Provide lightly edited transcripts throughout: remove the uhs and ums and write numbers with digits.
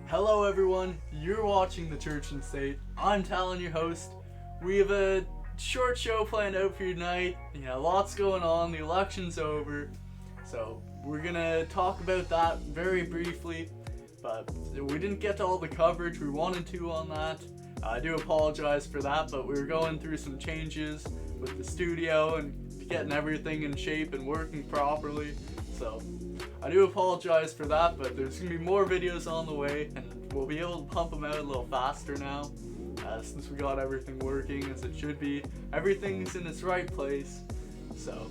Hello everyone, you're watching The Church and State. I'm Talon, your host. We have a short show planned out for you tonight. Lots going on, the election's over. So we're gonna talk about that very briefly. But we didn't get to all the coverage we wanted to on that. I do apologize for that, but we were going through some changes with the studio and getting everything in shape and working properly. So I do apologize for that, but there's going to be more videos on the way, and we'll be able to pump them out a little faster now, since we got everything working as it should be. Everything's in its right place, so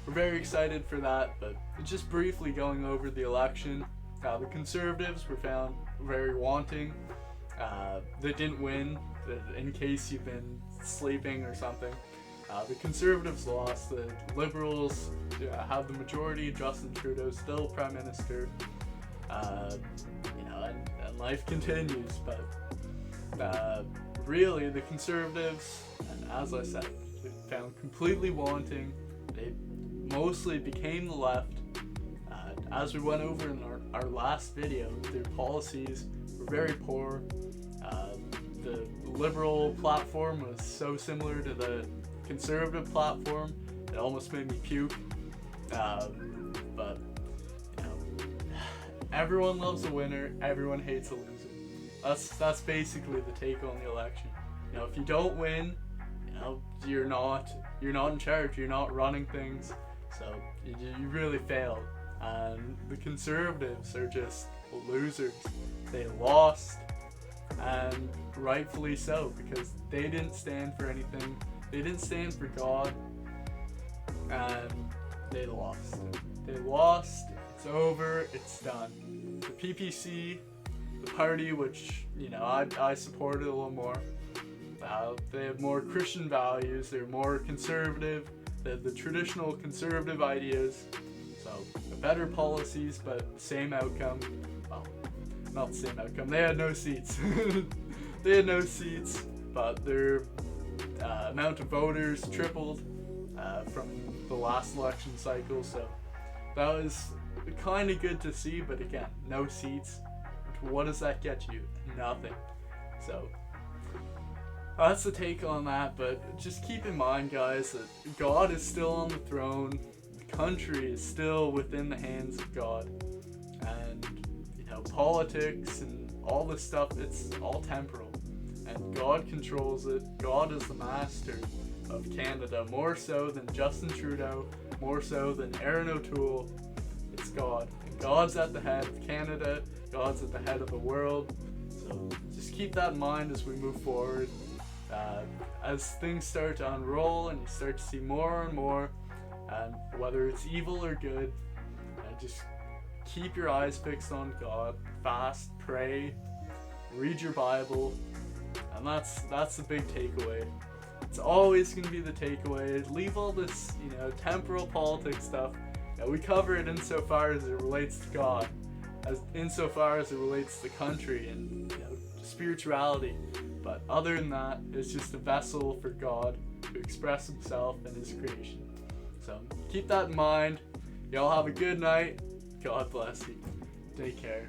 we're very excited for that. But just briefly going over the election, the Conservatives were found very wanting. They didn't win, in case you've been sleeping or something. The Conservatives lost. The Liberals have the majority. Justin Trudeau still Prime Minister. And life continues. But really, the Conservatives, and as I said, they found completely wanting. They mostly became the left. As we went over in our last video, their policies were very poor. The Liberal platform was so similar to the Conservative platform, it almost made me puke. But everyone loves a winner, everyone hates a loser. That's basically the take on the election. If you don't win, you're not in charge, you're not running things, so you really failed. And the Conservatives are just losers. They lost, and rightfully so, because they didn't stand for anything. They didn't stand for God, and they lost. They lost, it's over, it's done. The PPC, the party which, I supported a little more, they have more Christian values, they're more conservative, they have the traditional conservative ideas, so better policies, but same outcome. Well, not the same outcome, they had no seats. They had no seats, but their amount of voters tripled from the last election cycle, so that was kind of good to see. But again, no seats. What does that get you? Nothing. So that's the take on that. But just keep in mind, guys, that God is still on the throne. The country is still within the hands of God, and politics and all this stuff, it's all temporal. And God controls it. God is the master of Canada, more so than Justin Trudeau, more so than Aaron O'Toole. It's God. And God's at the head of Canada. God's at the head of the world. So just keep that in mind as we move forward. As things start to unroll and you start to see more and more, and whether it's evil or good, just keep your eyes fixed on God. Fast, pray, read your Bible. And that's the big takeaway. It's always going to be the takeaway. Leave all this, temporal politics stuff. We cover it insofar as it relates to God, insofar as it relates to the country and spirituality. But other than that, it's just a vessel for God to express Himself and His creation. So keep that in mind. Y'all have a good night. God bless you. Take care.